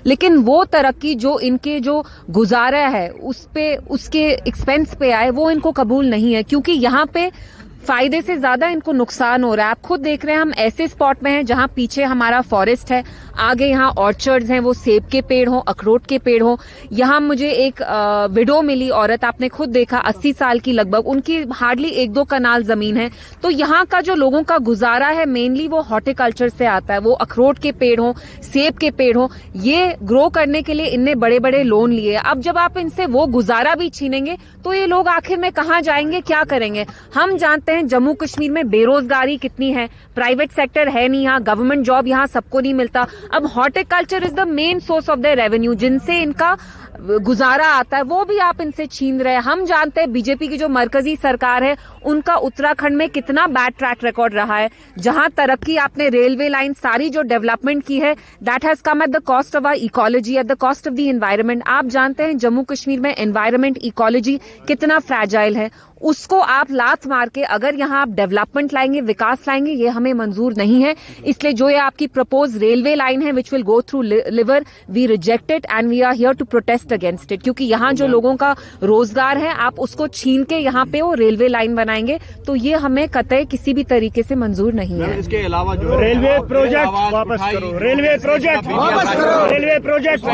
लेकिन वो तरक्की जो इनके जो गुजारा है उस पे उसके एक्सपेंस पे आए वो इनको कबूल नहीं है, क्योंकि यहाँ पे फायदे से ज्यादा इनको नुकसान हो रहा है। आप खुद देख रहे हैं हम ऐसे स्पॉट में हैं जहां पीछे हमारा फॉरेस्ट है, आगे यहाँ ऑर्चर्ड्स हैं, वो सेब के पेड़ हो, अखरोट के पेड़ हो। यहाँ मुझे एक विडो मिली औरत, आपने खुद देखा 80 साल की लगभग, उनकी हार्डली 1-2 कनाल जमीन है। तो यहाँ का जो लोगों का गुजारा है मेनली वो हॉर्टिकल्चर से आता है। वो अखरोट के पेड़ हो, सेब के पेड़ हो, ये ग्रो करने के लिए इनने बड़े बड़े लोन लिए। अब जब आप इनसे वो गुजारा भी छीनेंगे तो ये लोग आखिर में कहाँ जाएंगे, क्या करेंगे? हम जानते हैं जम्मू कश्मीर में बेरोजगारी कितनी है, प्राइवेट सेक्टर है नहीं यहाँ, गवर्नमेंट जॉब यहाँ सबको नहीं मिलता। अब horticulture is the main source of the revenue, जिनसे इनका गुजारा आता है, वो भी आप इनसे छीन रहे हैं। हम जानते हैं बीजेपी की जो मरकजी सरकार है उनका उत्तराखंड में कितना बैड ट्रैक रिकॉर्ड रहा है। जहां तरक्की आपने रेलवे लाइन सारी जो डेवलपमेंट की है, that has come at the cost of our ecology, at the cost of the environment. आप जानते हैं जम्मू कश्मीर में एनवायरनमेंट इकोलॉजी कितना फ्रैजाइल है, उसको आप लात मार के अगर यहाँ आप डेवलपमेंट लाएंगे, विकास लाएंगे, ये हमें मंजूर नहीं है। इसलिए जो ये आपकी प्रपोज रेलवे लाइन है which will go through river, we reject it and we are here to protest against it, क्योंकि यहाँ जो लोगों का रोजगार है आप उसको छीन के यहाँ पे वो रेलवे लाइन बनाएंगे, तो ये हमें कतई किसी भी तरीके से मंजूर नहीं है। इसके अलावा जो रेलवे प्रोजेक्ट वापस करो, रेलवे प्रोजेक्ट वापस करो, रेलवे प्रोजेक्ट।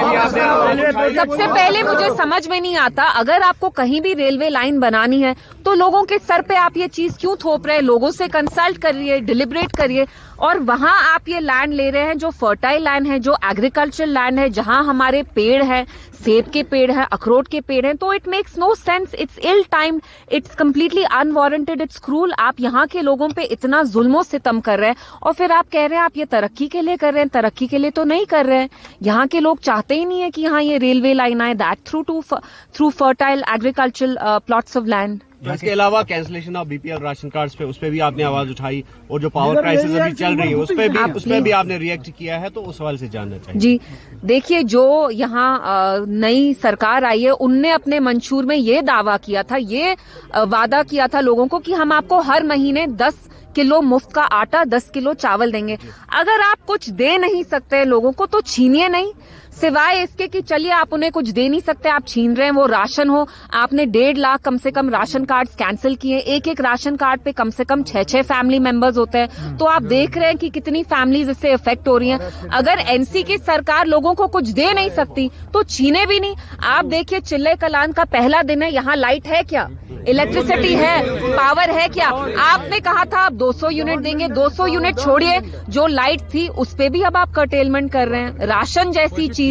सबसे पहले मुझे समझ में नहीं आता, अगर आपको कहीं भी रेलवे लाइन बनानी है तो लोगों के सर पे आप ये चीज क्यों थोप रहे हैं? लोगों से कंसल्ट करिए, डिलिब्रेट करिए, और वहां आप ये लैंड ले रहे हैं जो फर्टाइल लैंड है, जो एग्रीकल्चर लैंड है, जहां हमारे पेड़ है, सेब के पेड़ है, अखरोट के पेड़ हैं, तो it makes no sense, it's ill timed, it's completely unwarranted, it's cruel. आप यहाँ के लोगों पे इतना जुल्मो सितम कर रहे हैं और फिर आप कह रहे हैं आप ये तरक्की के लिए कर रहे हैं। तरक्की के लिए तो नहीं कर रहे हैं। यहाँ के लोग चाहते ही नहीं है कि यहाँ ये रेलवे लाइन आए, that through fertile agricultural plots of land. इसके अलावा cancellation of BPL ration cards पे, उस पे भी आपने आवाज उठाई, और जो पावर क्राइसिस अभी चल रही है उस पे भी आपने रिएक्ट किया है, तो उस सवाल से जानना चाहिए। जी देखिए, जो यहाँ नई सरकार आई है उनने अपने मंशूर में ये दावा किया था, ये वादा किया था लोगों को कि हम आपको हर महीने 10 किलो मुफ्त का आटा, 10 किलो चावल देंगे। अगर आप कुछ दे नहीं सकते लोगों को तो छीनिए नहीं, सिवाय इसके कि चलिए आप उन्हें कुछ दे नहीं सकते, आप छीन रहे हैं। वो राशन हो, आपने 1.5 लाख कम से कम राशन कार्ड कैंसिल किए, एक राशन कार्ड पे कम से कम 6 फैमिली मेंबर्स होते हैं, तो आप देख रहे हैं कि कितनी फैमिलीज इससे इफेक्ट हो रही हैं। अगर एनसी की सरकार लोगों को कुछ दे नहीं सकती तो छीने भी नहीं। आप देखिए चिल्ले कलान का पहला दिन है, यहाँ लाइट है क्या, इलेक्ट्रिसिटी है, पावर है क्या? आपने कहा था आप 200 यूनिट देंगे, 200 यूनिट छोड़िए, जो लाइट थी उस पे भी अब आप कर्टेलमेंट कर रहे हैं। राशन जैसी चीज,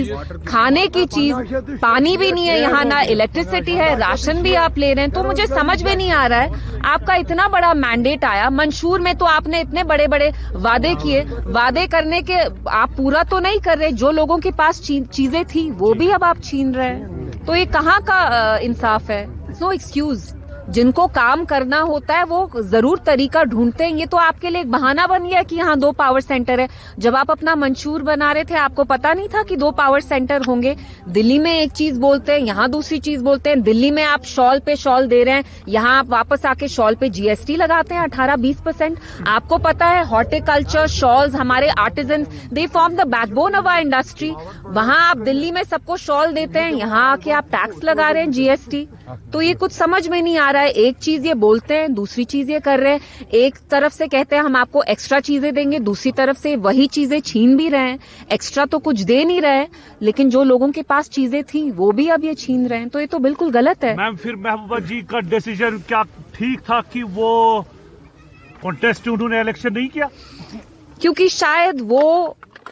खाने की चीज, पानी भी नहीं है यहाँ, ना इलेक्ट्रिसिटी है, राशन भी आप ले रहे हैं। तो मुझे समझ में नहीं आ रहा है, आपका इतना बड़ा मैंडेट आया मंशूर में, तो आपने इतने बड़े बड़े वादे किए, वादे करने के आप पूरा तो नहीं कर रहे। जो लोगों के पास चीजें थी वो भी अब आप छीन रहे हैं, तो ये कहाँ का इंसाफ है? No excuse. जिनको काम करना होता है वो जरूर तरीका ढूंढते हैं। ये तो आपके लिए एक बहाना बन गया कि यहाँ 2 पावर सेंटर है। जब आप अपना मंशूर बना रहे थे आपको पता नहीं था कि 2 पावर सेंटर होंगे? दिल्ली में एक चीज बोलते हैं, यहाँ दूसरी चीज बोलते हैं। दिल्ली में आप शॉल पे शॉल दे रहे हैं, यहाँ आप वापस आके शॉल पे जीएसटी लगाते हैं 18-20%। आपको पता है हॉर्टिकल्चर, शॉल्स, हमारे artisan, they form the backbone of our industry. वहां आप दिल्ली में सबको शॉल देते हैं, यहाँ आके आप टैक्स लगा रहे हैं, जीएसटी। तो ये कुछ समझ में नहीं आ रहा है। एक चीज ये बोलते हैं, दूसरी चीज ये कर रहे हैं। एक तरफ से कहते हैं हम आपको एक्स्ट्रा चीजें देंगे, दूसरी तरफ से वही चीजें छीन भी रहे हैं। एक्स्ट्रा तो कुछ दे नहीं रहे, लेकिन जो लोगों के पास चीजें थी वो भी अब ये छीन रहे हैं, तो ये तो बिल्कुल गलत है। मैम, फिर महबूबा जी का डिसीजन क्या ठीक था कि वो कॉन्टेस्ट उन्होंने इलेक्शन नहीं किया? क्योंकि शायद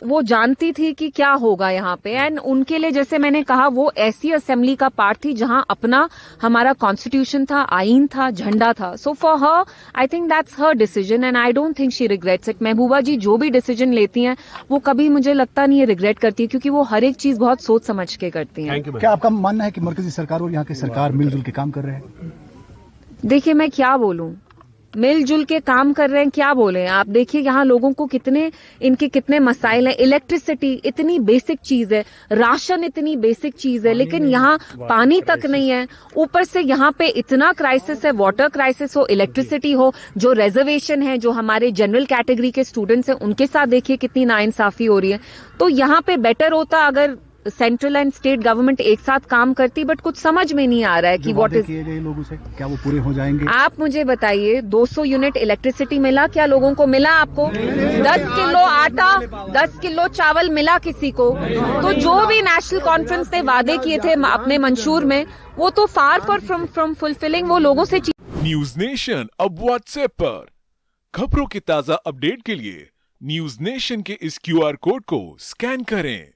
वो जानती थी कि क्या होगा यहाँ पे, एंड उनके लिए, जैसे मैंने कहा, वो ऐसी असेंबली का पार्ट थी जहां अपना हमारा कॉन्स्टिट्यूशन था, आईन था, झंडा था। So for her I think that's her decision and I don't think she regrets it. Mehbooba ji जो भी डिसीजन लेती हैं वो कभी मुझे लगता नहीं है रिग्रेट करती है, क्योंकि वो हर एक चीज बहुत सोच समझ के करती हैं। क्या आपका मानना है कि मरकजी सरकार और यहाँ की सरकार मिलजुल के काम कर रहे हैं? देखिए मैं क्या बोलूं, मिलजुल के काम कर रहे हैं, क्या बोले आप? देखिए यहाँ लोगों को इनके कितने मसाइल हैं। इलेक्ट्रिसिटी इतनी बेसिक चीज है, राशन इतनी बेसिक चीज है, लेकिन यहाँ पानी तक नहीं है। ऊपर से यहाँ पे इतना क्राइसिस है, वाटर क्राइसिस हो, इलेक्ट्रिसिटी हो, जो रिजर्वेशन है, जो हमारे जनरल कैटेगरी के स्टूडेंट्स हैं उनके साथ देखिए कितनी नाइंसाफी हो रही है। तो यहाँ पे बेटर होता अगर सेंट्रल एंड स्टेट गवर्नमेंट एक साथ काम करती, बट कुछ समझ में नहीं आ रहा है कि जो व्हाट वादे इज। किए गए लोगों से क्या वो पूरे हो जाएंगे? आप मुझे बताइए, 200 यूनिट इलेक्ट्रिसिटी मिला क्या लोगों को? मिला आपको? 10 किलो आटा, 10 किलो चावल मिला किसी को? तो जो भी नेशनल कॉन्फ्रेंस ने वादे किए थे अपने मंशूर में, वो तो फार फ्रॉम फुलफिलिंग। वो लोगों से न्यूज नेशन अब व्हाट्सएप पर खबरों के ताजा अपडेट के लिए न्यूज नेशन के इस QR कोड को स्कैन करें।